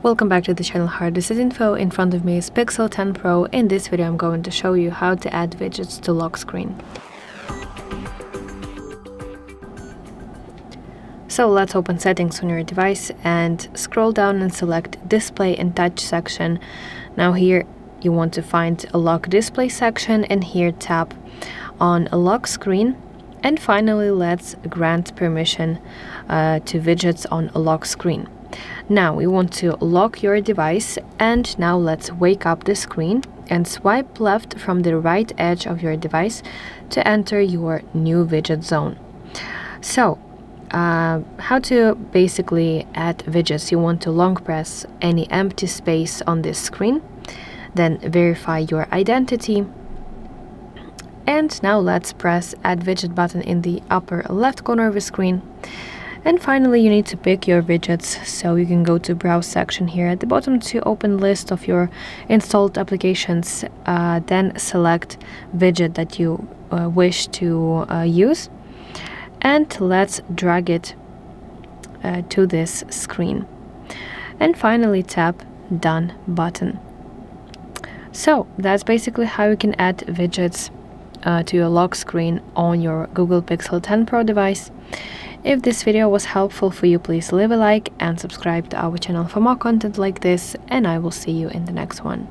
Welcome back to the channel HardReset.Info. In front of me is Pixel 10 Pro. In this video I'm going to show you how to add widgets to lock screen. So let's open settings on your device and scroll down and select display and touch section. Now here you want to find a lock display section, and here tap on a lock screen. And finally let's grant permission to widgets on a lock screen. Now we want to lock your device, and now let's wake up the screen and swipe left from the right edge of your device to enter your new widget zone. So how to basically add widgets. You want to long press any empty space on this screen, then verify your identity, and now let's press add widget button in the upper left corner of the screen. And finally you need to pick your widgets, so you can go to browse section here at the bottom to open list of your installed applications, then select widget that you wish to use, and let's drag it to this screen, and finally tap done button. So that's basically how you can add widgets to your lock screen on your Google Pixel 10 Pro device. If this video was helpful for you, please leave a like and subscribe to our channel for more content like this, and I will see you in the next one.